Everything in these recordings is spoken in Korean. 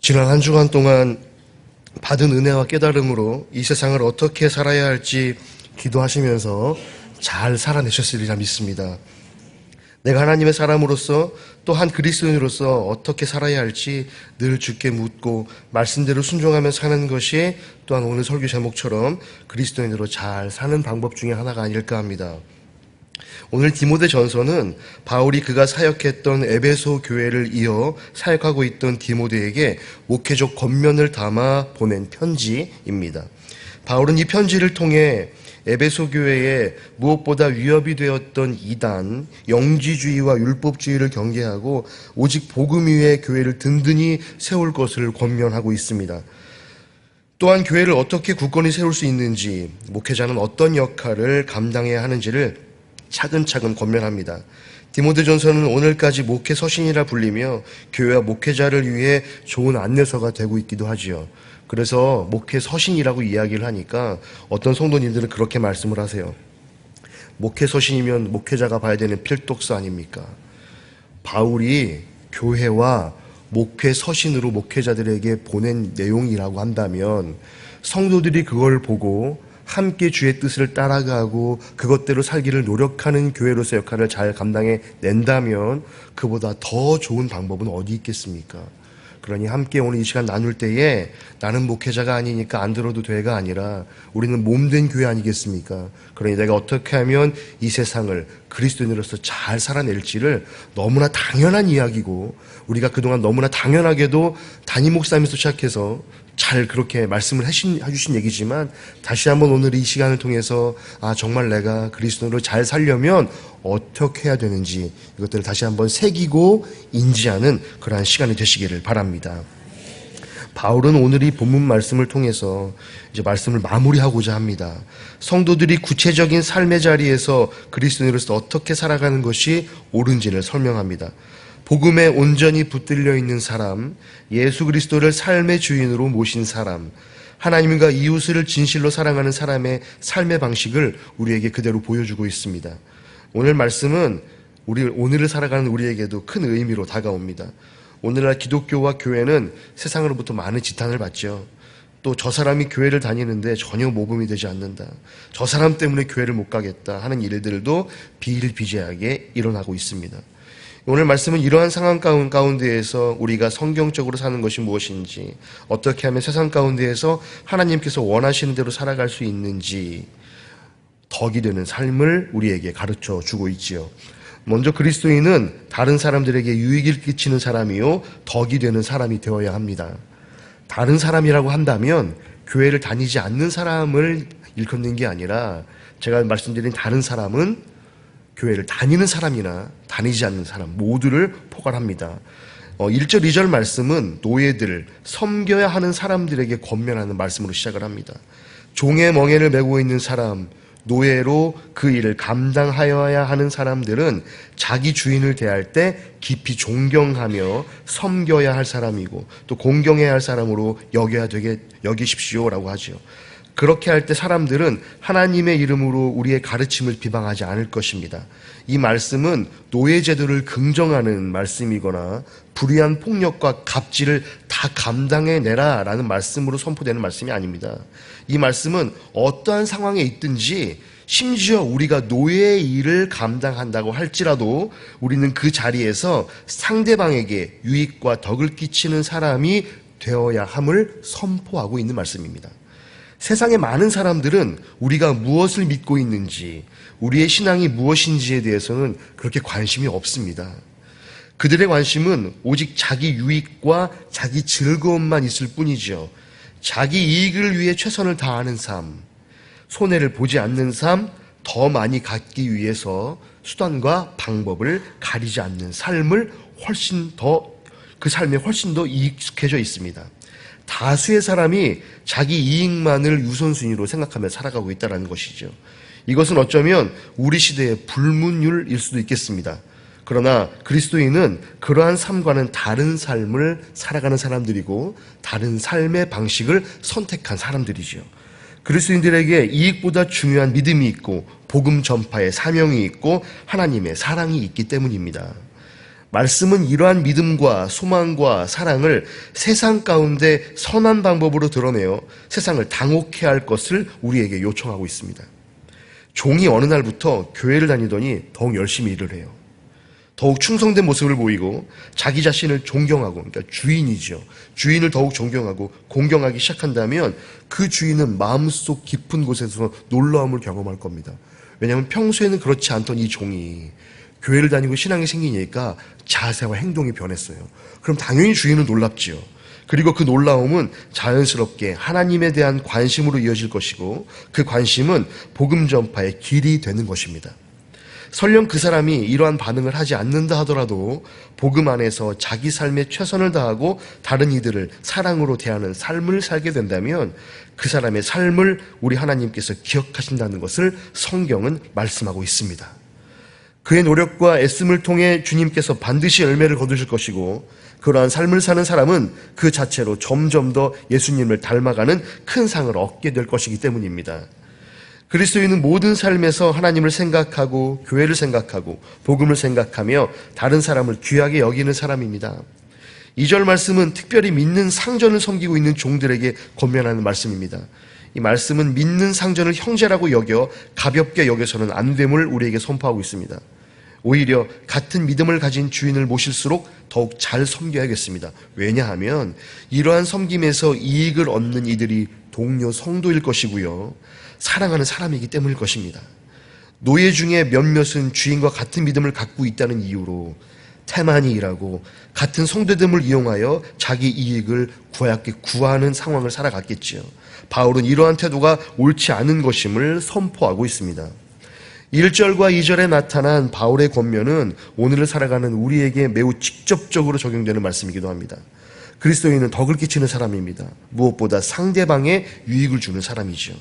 지난 한 주간 동안 받은 은혜와 깨달음으로 이 세상을 어떻게 살아야 할지 기도하시면서 잘 살아내셨으리라 믿습니다. 내가 하나님의 사람으로서 또 한 그리스도인으로서 어떻게 살아야 할지 늘 주께 묻고 말씀대로 순종하며 사는 것이 또한 오늘 설교 제목처럼 그리스도인으로 잘 사는 방법 중에 하나가 아닐까 합니다. 오늘 디모데전서는 바울이 그가 사역했던 에베소 교회를 이어 사역하고 있던 디모데에게 목회적 권면을 담아 보낸 편지입니다. 바울은 이 편지를 통해 에베소 교회에 무엇보다 위협이 되었던 이단, 영지주의와 율법주의를 경계하고 오직 복음 위에 교회를 든든히 세울 것을 권면하고 있습니다. 또한 교회를 어떻게 굳건히 세울 수 있는지, 목회자는 어떤 역할을 감당해야 하는지를 차근차근 권면합니다. 디모데전서는 오늘까지 목회 서신이라 불리며 교회와 목회자를 위해 좋은 안내서가 되고 있기도 하지요. 그래서 목회 서신이라고 이야기를 하니까 어떤 성도님들은 그렇게 말씀을 하세요. 목회 서신이면 목회자가 봐야 되는 필독서 아닙니까? 바울이 교회와 목회 서신으로 목회자들에게 보낸 내용이라고 한다면 성도들이 그걸 보고 함께 주의 뜻을 따라가고 그것대로 살기를 노력하는 교회로서의 역할을 잘 감당해 낸다면 그보다 더 좋은 방법은 어디 있겠습니까? 그러니 함께 오늘 이 시간 나눌 때에 나는 목회자가 아니니까 안 들어도 돼가 아니라 우리는 몸된 교회 아니겠습니까? 그러니 내가 어떻게 하면 이 세상을 그리스도인으로서 잘 살아낼지를 너무나 당연한 이야기고 우리가 그동안 너무나 당연하게도 담임 목사님부터 시작해서 잘 그렇게 말씀을 해주신 얘기지만 다시 한번 오늘 이 시간을 통해서 정말 내가 그리스도인으로 잘 살려면 어떻게 해야 되는지 이것들을 다시 한번 새기고 인지하는 그러한 시간이 되시기를 바랍니다. 바울은 오늘 이 본문 말씀을 통해서 이제 말씀을 마무리하고자 합니다. 성도들이 구체적인 삶의 자리에서 그리스도인으로서 어떻게 살아가는 것이 옳은지를 설명합니다. 복음에 온전히 붙들려 있는 사람, 예수 그리스도를 삶의 주인으로 모신 사람, 하나님과 이웃을 진실로 사랑하는 사람의 삶의 방식을 우리에게 그대로 보여주고 있습니다. 오늘 말씀은 오늘을 살아가는 우리에게도 큰 의미로 다가옵니다. 오늘날 기독교와 교회는 세상으로부터 많은 지탄을 받죠. 또 저 사람이 교회를 다니는데 전혀 모범이 되지 않는다. 저 사람 때문에 교회를 못 가겠다 하는 일들도 비일비재하게 일어나고 있습니다. 오늘 말씀은 이러한 상황 가운데에서 우리가 성경적으로 사는 것이 무엇인지, 어떻게 하면 세상 가운데에서 하나님께서 원하시는 대로 살아갈 수 있는지 덕이 되는 삶을 우리에게 가르쳐 주고 있지요. 먼저 그리스도인은 다른 사람들에게 유익을 끼치는 사람이요 덕이 되는 사람이 되어야 합니다. 다른 사람이라고 한다면 교회를 다니지 않는 사람을 일컫는 게 아니라 제가 말씀드린 다른 사람은 교회를 다니는 사람이나 다니지 않는 사람 모두를 포괄합니다. 1절, 2절 말씀은 노예들, 섬겨야 하는 사람들에게 권면하는 말씀으로 시작을 합니다. 종의 멍에를 메고 있는 사람, 노예로 그 일을 감당하여야 하는 사람들은 자기 주인을 대할 때 깊이 존경하며 섬겨야 할 사람이고 또 공경해야 할 사람으로 여기십시오라고 하죠. 그렇게 할 때 사람들은 하나님의 이름으로 우리의 가르침을 비방하지 않을 것입니다. 이 말씀은 노예제도를 긍정하는 말씀이거나 불의한 폭력과 갑질을 다 감당해내라 라는 말씀으로 선포되는 말씀이 아닙니다. 이 말씀은 어떠한 상황에 있든지 심지어 우리가 노예의 일을 감당한다고 할지라도 우리는 그 자리에서 상대방에게 유익과 덕을 끼치는 사람이 되어야 함을 선포하고 있는 말씀입니다. 세상의 많은 사람들은 우리가 무엇을 믿고 있는지, 우리의 신앙이 무엇인지에 대해서는 그렇게 관심이 없습니다. 그들의 관심은 오직 자기 유익과 자기 즐거움만 있을 뿐이죠. 자기 이익을 위해 최선을 다하는 삶, 손해를 보지 않는 삶, 더 많이 갖기 위해서 수단과 방법을 가리지 않는 삶을 그 삶에 훨씬 더 익숙해져 있습니다. 다수의 사람이 자기 이익만을 우선순위로 생각하며 살아가고 있다는 것이죠. 이것은 어쩌면 우리 시대의 불문율일 수도 있겠습니다. 그러나 그리스도인은 그러한 삶과는 다른 삶을 살아가는 사람들이고 다른 삶의 방식을 선택한 사람들이죠. 그리스도인들에게 이익보다 중요한 믿음이 있고 복음 전파의 사명이 있고 하나님의 사랑이 있기 때문입니다. 말씀은 이러한 믿음과 소망과 사랑을 세상 가운데 선한 방법으로 드러내어 세상을 당혹해 할 것을 우리에게 요청하고 있습니다. 종이 어느 날부터 교회를 다니더니 더욱 열심히 일을 해요. 더욱 충성된 모습을 보이고 자기 자신을 존경하고, 그러니까 주인이죠. 주인을 더욱 존경하고 공경하기 시작한다면 그 주인은 마음속 깊은 곳에서 놀라움을 경험할 겁니다. 왜냐하면 평소에는 그렇지 않던 이 종이 교회를 다니고 신앙이 생기니까 자세와 행동이 변했어요. 그럼 당연히 주인은 놀랍지요. 그리고 그 놀라움은 자연스럽게 하나님에 대한 관심으로 이어질 것이고, 그 관심은 복음 전파의 길이 되는 것입니다. 설령 그 사람이 이러한 반응을 하지 않는다 하더라도 복음 안에서 자기 삶에 최선을 다하고 다른 이들을 사랑으로 대하는 삶을 살게 된다면 그 사람의 삶을 우리 하나님께서 기억하신다는 것을 성경은 말씀하고 있습니다. 그의 노력과 애씀을 통해 주님께서 반드시 열매를 거두실 것이고, 그러한 삶을 사는 사람은 그 자체로 점점 더 예수님을 닮아가는 큰 상을 얻게 될 것이기 때문입니다. 그리스도인은 모든 삶에서 하나님을 생각하고 교회를 생각하고 복음을 생각하며 다른 사람을 귀하게 여기는 사람입니다. 2절 말씀은 특별히 믿는 상전을 섬기고 있는 종들에게 권면하는 말씀입니다. 이 말씀은 믿는 상전을 형제라고 여겨 가볍게 여겨서는 안 됨을 우리에게 선포하고 있습니다. 오히려 같은 믿음을 가진 주인을 모실수록 더욱 잘 섬겨야겠습니다. 왜냐하면 이러한 섬김에서 이익을 얻는 이들이 동료 성도일 것이고요, 사랑하는 사람이기 때문일 것입니다. 노예 중에 몇몇은 주인과 같은 믿음을 갖고 있다는 이유로 태만히 일하고 같은 성도됨을 이용하여 자기 이익을 구하게 구하는 상황을 살아갔겠지요. 바울은 이러한 태도가 옳지 않은 것임을 선포하고 있습니다. 1절과 2절에 나타난 바울의 권면은 오늘을 살아가는 우리에게 매우 직접적으로 적용되는 말씀이기도 합니다. 그리스도인은 덕을 끼치는 사람입니다. 무엇보다 상대방에 유익을 주는 사람이죠.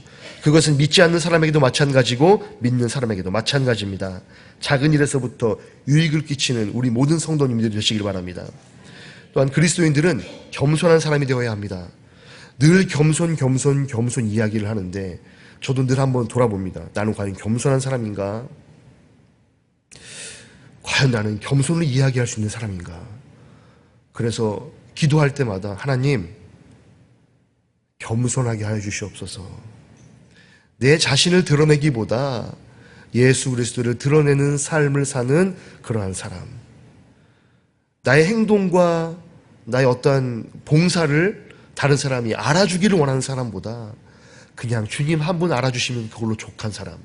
그것은 믿지 않는 사람에게도 마찬가지고 믿는 사람에게도 마찬가지입니다. 작은 일에서부터 유익을 끼치는 우리 모든 성도님들이 되시길 바랍니다. 또한 그리스도인들은 겸손한 사람이 되어야 합니다. 늘 겸손 이야기를 하는데 저도 늘 한번 돌아봅니다. 나는 과연 겸손한 사람인가? 과연 나는 겸손을 이야기할 수 있는 사람인가? 그래서 기도할 때마다 하나님, 겸손하게 하여 주시옵소서. 내 자신을 드러내기보다 예수 그리스도를 드러내는 삶을 사는 그러한 사람, 나의 행동과 나의 어떠한 봉사를 다른 사람이 알아주기를 원하는 사람보다 그냥 주님 한 분 알아주시면 그걸로 족한 사람,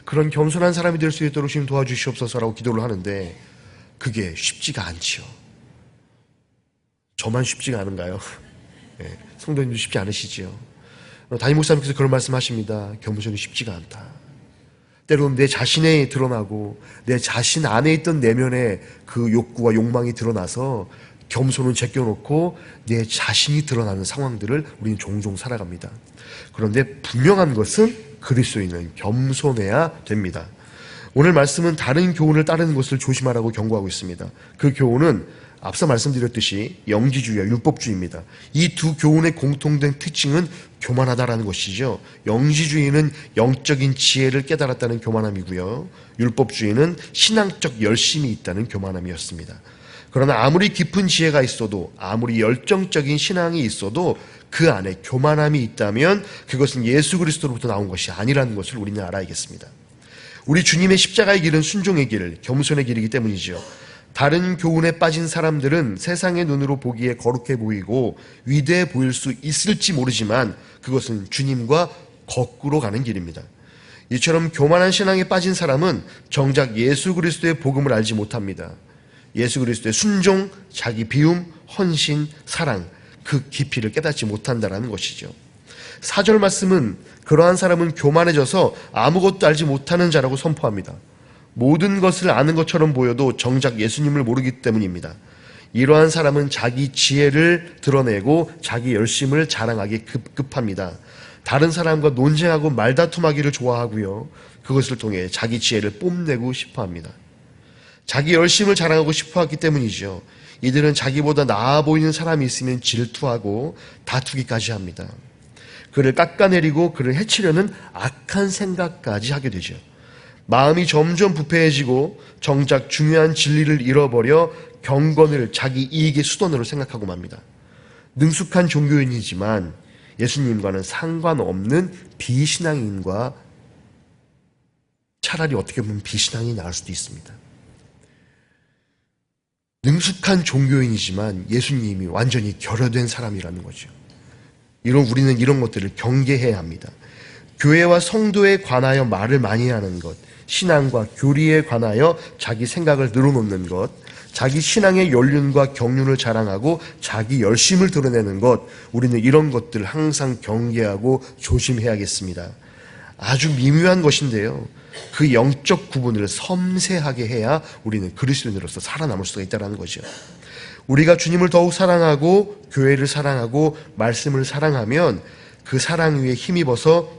그런 겸손한 사람이 될 수 있도록 주님 도와주시옵소서라고 기도를 하는데 그게 쉽지가 않지요. 저만 쉽지가 않은가요? 네, 성도님도 쉽지 않으시지요. 담임 목사님께서 그런 말씀하십니다. 겸손이 쉽지가 않다. 때로는 내 자신에 드러나고 내 자신 안에 있던 내면의 그 욕구와 욕망이 드러나서 겸손은 제껴놓고 내 자신이 드러나는 상황들을 우리는 종종 살아갑니다. 그런데 분명한 것은 그리스도인은 겸손해야 됩니다. 오늘 말씀은 다른 교훈을 따르는 것을 조심하라고 경고하고 있습니다. 그 교훈은 앞서 말씀드렸듯이 영지주의와 율법주의입니다. 이 두 교훈의 공통된 특징은 교만하다라는 것이죠. 영지주의는 영적인 지혜를 깨달았다는 교만함이고요, 율법주의는 신앙적 열심이 있다는 교만함이었습니다. 그러나 아무리 깊은 지혜가 있어도, 아무리 열정적인 신앙이 있어도 그 안에 교만함이 있다면 그것은 예수 그리스도로부터 나온 것이 아니라는 것을 우리는 알아야겠습니다. 우리 주님의 십자가의 길은 순종의 길, 겸손의 길이기 때문이죠. 다른 교훈에 빠진 사람들은 세상의 눈으로 보기에 거룩해 보이고 위대해 보일 수 있을지 모르지만 그것은 주님과 거꾸로 가는 길입니다. 이처럼 교만한 신앙에 빠진 사람은 정작 예수 그리스도의 복음을 알지 못합니다. 예수 그리스도의 순종, 자기 비움, 헌신, 사랑, 그 깊이를 깨닫지 못한다는 것이죠. 4절 말씀은 그러한 사람은 교만해져서 아무것도 알지 못하는 자라고 선포합니다. 모든 것을 아는 것처럼 보여도 정작 예수님을 모르기 때문입니다. 이러한 사람은 자기 지혜를 드러내고 자기 열심을 자랑하기 급합니다. 다른 사람과 논쟁하고 말다툼하기를 좋아하고요, 그것을 통해 자기 지혜를 뽐내고 싶어합니다. 자기 열심을 자랑하고 싶어하기 때문이죠. 이들은 자기보다 나아 보이는 사람이 있으면 질투하고 다투기까지 합니다. 그를 깎아내리고 그를 해치려는 악한 생각까지 하게 되죠. 마음이 점점 부패해지고 정작 중요한 진리를 잃어버려 경건을 자기 이익의 수단으로 생각하고 맙니다. 능숙한 종교인이지만 예수님과는 상관없는 비신앙인과 차라리 어떻게 보면 비신앙이 나을 수도 있습니다. 능숙한 종교인이지만 예수님이 완전히 결여된 사람이라는 거죠. 우리는 이런 것들을 경계해야 합니다. 교회와 성도에 관하여 말을 많이 하는 것, 신앙과 교리에 관하여 자기 생각을 늘어놓는 것, 자기 신앙의 연륜과 경륜을 자랑하고 자기 열심을 드러내는 것, 우리는 이런 것들을 항상 경계하고 조심해야겠습니다. 아주 미묘한 것인데요. 그 영적 구분을 섬세하게 해야 우리는 그리스도인으로서 살아남을 수가 있다는 거죠. 우리가 주님을 더욱 사랑하고 교회를 사랑하고 말씀을 사랑하면 그 사랑 위에 힘입어서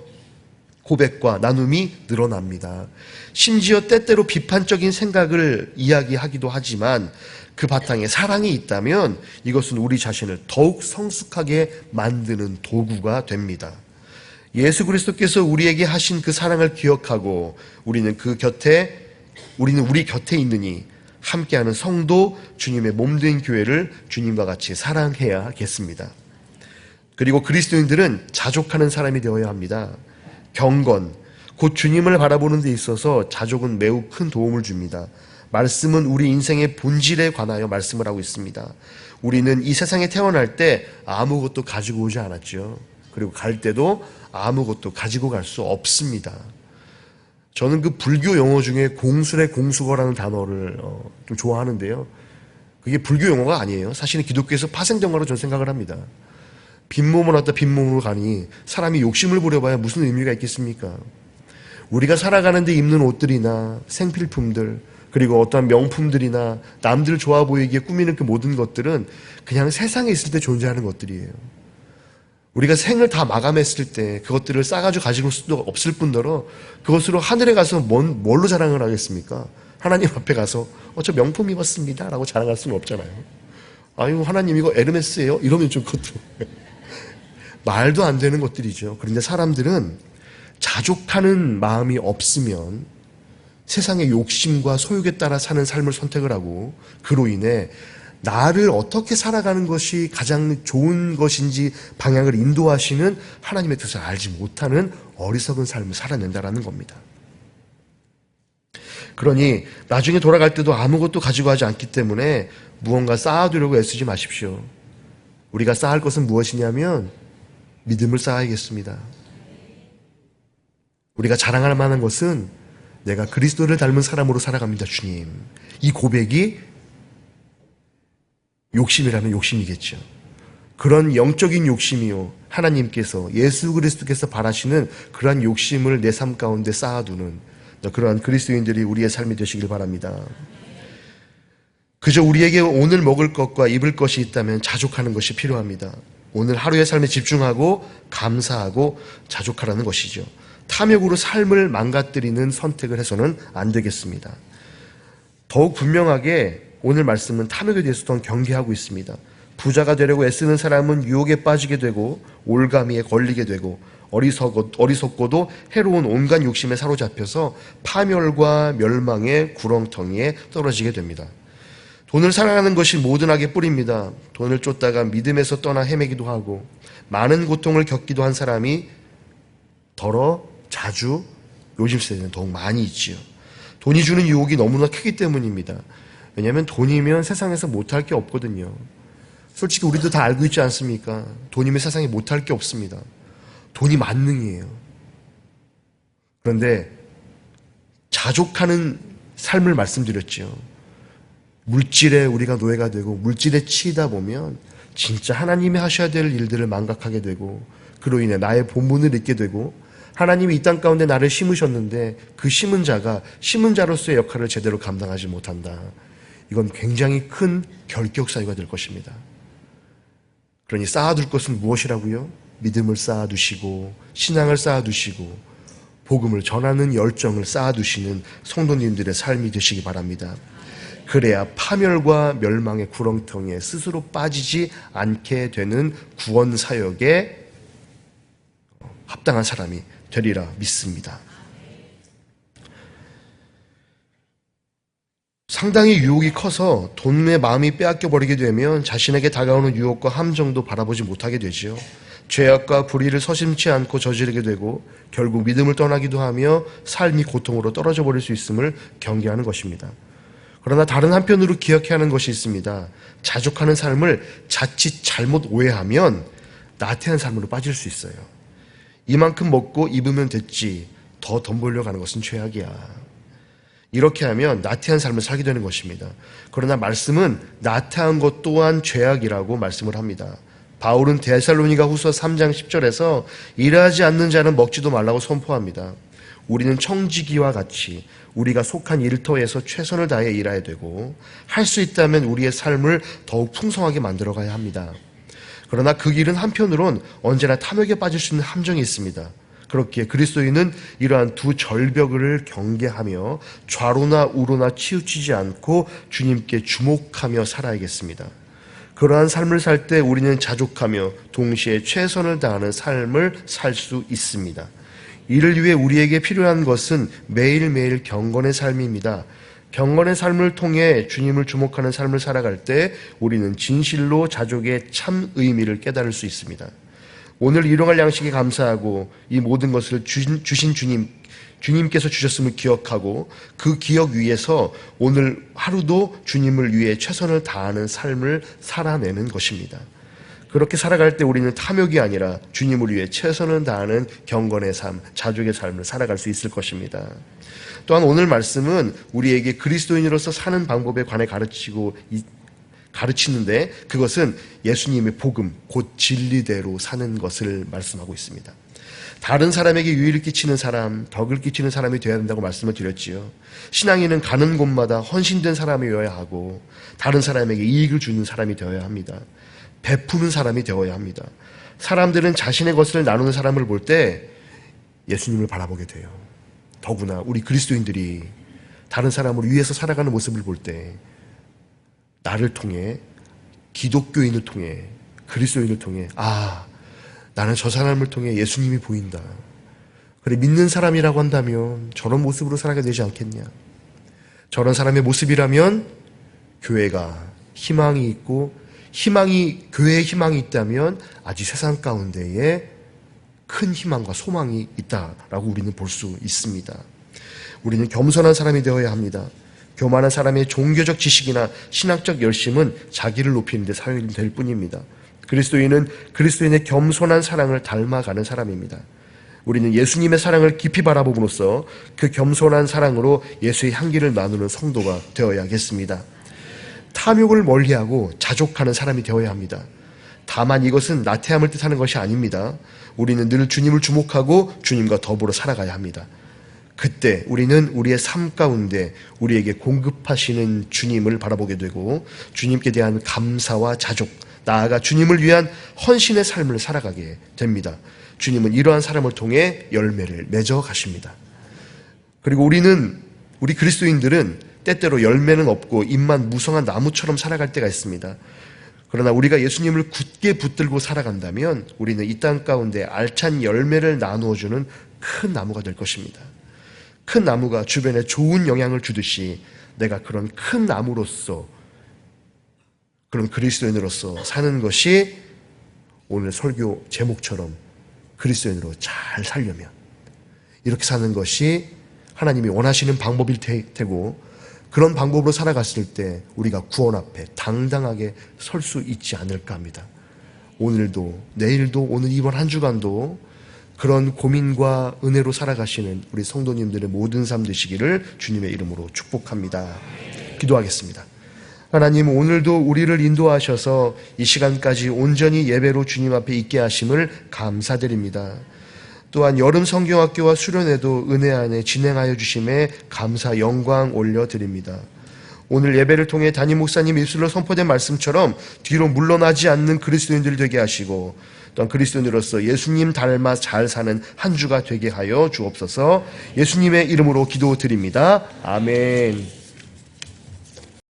고백과 나눔이 늘어납니다. 심지어 때때로 비판적인 생각을 이야기하기도 하지만 그 바탕에 사랑이 있다면 이것은 우리 자신을 더욱 성숙하게 만드는 도구가 됩니다. 예수 그리스도께서 우리에게 하신 그 사랑을 기억하고 우리는 우리 곁에 있느니 함께하는 성도, 주님의 몸된 교회를 주님과 같이 사랑해야겠습니다. 그리고 그리스도인들은 자족하는 사람이 되어야 합니다. 경건, 곧 주님을 바라보는 데 있어서 자족은 매우 큰 도움을 줍니다. 말씀은 우리 인생의 본질에 관하여 말씀을 하고 있습니다. 우리는 이 세상에 태어날 때 아무것도 가지고 오지 않았죠. 그리고 갈 때도 아무것도 가지고 갈 수 없습니다. 저는 그 불교 용어 중에 공술의 공수거라는 단어를 좀 좋아하는데요. 그게 불교 용어가 아니에요. 사실은 기독교에서 파생된 거로 저는 생각을 합니다. 빈몸으로 왔다 빈몸으로 가니 사람이 욕심을 부려봐야 무슨 의미가 있겠습니까? 우리가 살아가는데 입는 옷들이나 생필품들, 그리고 어떠한 명품들이나 남들 좋아 보이기에 꾸미는 그 모든 것들은 그냥 세상에 있을 때 존재하는 것들이에요. 우리가 생을 다 마감했을 때 그것들을 싸가지고 가지고 올 수도 없을 뿐더러 그것으로 하늘에 가서 뭘로 자랑을 하겠습니까? 하나님 앞에 가서 저 명품 입었습니다 라고 자랑할 수는 없잖아요. 아유, 하나님 이거 에르메스예요? 이러면 좀 그것도 말도 안 되는 것들이죠. 그런데 사람들은 자족하는 마음이 없으면 세상의 욕심과 소욕에 따라 사는 삶을 선택을 하고 그로 인해 나를 어떻게 살아가는 것이 가장 좋은 것인지 방향을 인도하시는 하나님의 뜻을 알지 못하는 어리석은 삶을 살아낸다라는 겁니다. 그러니 나중에 돌아갈 때도 아무것도 가지고 하지 않기 때문에 무언가 쌓아두려고 애쓰지 마십시오. 우리가 쌓을 것은 무엇이냐면 믿음을 쌓아야겠습니다. 우리가 자랑할 만한 것은 내가 그리스도를 닮은 사람으로 살아갑니다, 주님. 이 고백이 욕심이라면 욕심이겠죠. 그런 영적인 욕심이요, 하나님께서 예수 그리스도께서 바라시는 그러한 욕심을 내 삶 가운데 쌓아두는 그러한 그리스도인들이 우리의 삶이 되시길 바랍니다. 그저 우리에게 오늘 먹을 것과 입을 것이 있다면 자족하는 것이 필요합니다. 오늘 하루의 삶에 집중하고 감사하고 자족하라는 것이죠. 탐욕으로 삶을 망가뜨리는 선택을 해서는 안 되겠습니다. 더욱 분명하게 오늘 말씀은 탐욕에 대해서 더 경계하고 있습니다. 부자가 되려고 애쓰는 사람은 유혹에 빠지게 되고 올가미에 걸리게 되고 어리석고도 해로운 온갖 욕심에 사로잡혀서 파멸과 멸망의 구렁텅이에 떨어지게 됩니다. 돈을 사랑하는 것이 모든 악의 뿌리입니다. 돈을 쫓다가 믿음에서 떠나 헤매기도 하고 많은 고통을 겪기도 한 사람이 더러 자주 요즘 세대는 더욱 많이 있지요. 돈이 주는 유혹이 너무나 크기 때문입니다. 왜냐하면 돈이면 세상에서 못할 게 없거든요. 솔직히 우리도 다 알고 있지 않습니까? 돈이면 세상에 못할 게 없습니다. 돈이 만능이에요. 그런데 자족하는 삶을 말씀드렸죠. 물질에 우리가 노예가 되고 물질에 치이다 보면 진짜 하나님이 하셔야 될 일들을 망각하게 되고 그로 인해 나의 본분을 잊게 되고 하나님이 이 땅 가운데 나를 심으셨는데 그 심은 자가 심은 자로서의 역할을 제대로 감당하지 못한다. 이건 굉장히 큰 결격 사유가 될 것입니다. 그러니 쌓아둘 것은 무엇이라고요? 믿음을 쌓아두시고 신앙을 쌓아두시고 복음을 전하는 열정을 쌓아두시는 성도님들의 삶이 되시기 바랍니다. 그래야 파멸과 멸망의 구렁텅이에 스스로 빠지지 않게 되는 구원 사역에 합당한 사람이 되리라 믿습니다. 상당히 유혹이 커서 돈에 마음이 빼앗겨 버리게 되면 자신에게 다가오는 유혹과 함정도 바라보지 못하게 되지요. 죄악과 불의를 서심치 않고 저지르게 되고 결국 믿음을 떠나기도 하며 삶이 고통으로 떨어져 버릴 수 있음을 경계하는 것입니다. 그러나 다른 한편으로 기억해야 하는 것이 있습니다. 자족하는 삶을 자칫 잘못 오해하면 나태한 삶으로 빠질 수 있어요. 이만큼 먹고 입으면 됐지 더 돈 벌려 가는 것은 죄악이야. 이렇게 하면 나태한 삶을 살게 되는 것입니다. 그러나 말씀은 나태한 것 또한 죄악이라고 말씀을 합니다. 바울은 데살로니가 후서 3장 10절에서 일하지 않는 자는 먹지도 말라고 선포합니다. 우리는 청지기와 같이 우리가 속한 일터에서 최선을 다해 일해야 되고 할 수 있다면 우리의 삶을 더욱 풍성하게 만들어가야 합니다. 그러나 그 길은 한편으론 언제나 탐욕에 빠질 수 있는 함정이 있습니다. 그렇기에 그리스도인은 이러한 두 절벽을 경계하며 좌로나 우로나 치우치지 않고 주님께 주목하며 살아야겠습니다. 그러한 삶을 살 때 우리는 자족하며 동시에 최선을 다하는 삶을 살 수 있습니다. 이를 위해 우리에게 필요한 것은 매일매일 경건의 삶입니다. 경건의 삶을 통해 주님을 주목하는 삶을 살아갈 때 우리는 진실로 자족의 참 의미를 깨달을 수 있습니다. 오늘 일용할 양식에 감사하고 이 모든 것을 주신 주님께서 주셨음을 기억하고 그 기억 위에서 오늘 하루도 주님을 위해 최선을 다하는 삶을 살아내는 것입니다. 그렇게 살아갈 때 우리는 탐욕이 아니라 주님을 위해 최선을 다하는 경건의 삶, 자족의 삶을 살아갈 수 있을 것입니다. 또한 오늘 말씀은 우리에게 그리스도인으로서 사는 방법에 관해 가르치는데 그것은 예수님의 복음, 곧 진리대로 사는 것을 말씀하고 있습니다. 다른 사람에게 유의를 끼치는 사람, 덕을 끼치는 사람이 되어야 된다고 말씀을 드렸지요. 신앙인은 가는 곳마다 헌신된 사람이어야 하고 다른 사람에게 이익을 주는 사람이 되어야 합니다. 베푸는 사람이 되어야 합니다. 사람들은 자신의 것을 나누는 사람을 볼 때 예수님을 바라보게 돼요. 더구나 우리 그리스도인들이 다른 사람을 위해서 살아가는 모습을 볼 때 나를 통해, 기독교인을 통해, 그리스도인을 통해 나는 저 사람을 통해 예수님이 보인다. 그래, 믿는 사람이라고 한다면 저런 모습으로 살아가야 되지 않겠냐. 저런 사람의 모습이라면 교회가 희망이 있고 교회에 희망이 있다면 아직 세상 가운데에 큰 희망과 소망이 있다라고 우리는 볼 수 있습니다. 우리는 겸손한 사람이 되어야 합니다. 교만한 사람의 종교적 지식이나 신학적 열심은 자기를 높이는 데 사용될 뿐입니다. 그리스도인은 그리스도인의 겸손한 사랑을 닮아가는 사람입니다. 우리는 예수님의 사랑을 깊이 바라봄으로써 그 겸손한 사랑으로 예수의 향기를 나누는 성도가 되어야겠습니다. 탐욕을 멀리하고 자족하는 사람이 되어야 합니다. 다만 이것은 나태함을 뜻하는 것이 아닙니다. 우리는 늘 주님을 주목하고 주님과 더불어 살아가야 합니다. 그때 우리는 우리의 삶 가운데 우리에게 공급하시는 주님을 바라보게 되고 주님께 대한 감사와 자족, 나아가 주님을 위한 헌신의 삶을 살아가게 됩니다. 주님은 이러한 사람을 통해 열매를 맺어 가십니다. 그리고 우리 그리스도인들은 때때로 열매는 없고 잎만 무성한 나무처럼 살아갈 때가 있습니다. 그러나 우리가 예수님을 굳게 붙들고 살아간다면 우리는 이 땅 가운데 알찬 열매를 나누어주는 큰 나무가 될 것입니다. 큰 나무가 주변에 좋은 영향을 주듯이 내가 그런 큰 나무로서, 그런 그리스도인으로서 사는 것이 오늘 설교 제목처럼 그리스도인으로 잘 살려면 이렇게 사는 것이 하나님이 원하시는 방법일 테고, 그런 방법으로 살아갔을 때 우리가 구원 앞에 당당하게 설 수 있지 않을까 합니다. 오늘도, 내일도, 오늘 이번 한 주간도 그런 고민과 은혜로 살아가시는 우리 성도님들의 모든 삶 되시기를 주님의 이름으로 축복합니다. 기도하겠습니다. 하나님, 오늘도 우리를 인도하셔서 이 시간까지 온전히 예배로 주님 앞에 있게 하심을 감사드립니다. 또한 여름 성경학교와 수련회도 은혜 안에 진행하여 주심에 감사 영광 올려드립니다. 오늘 예배를 통해 담임 목사님 입술로 선포된 말씀처럼 뒤로 물러나지 않는 그리스도인들 되게 하시고, 또한 그리스도인으로서 예수님 닮아 잘 사는 한 주가 되게 하여 주옵소서. 예수님의 이름으로 기도드립니다. 아멘.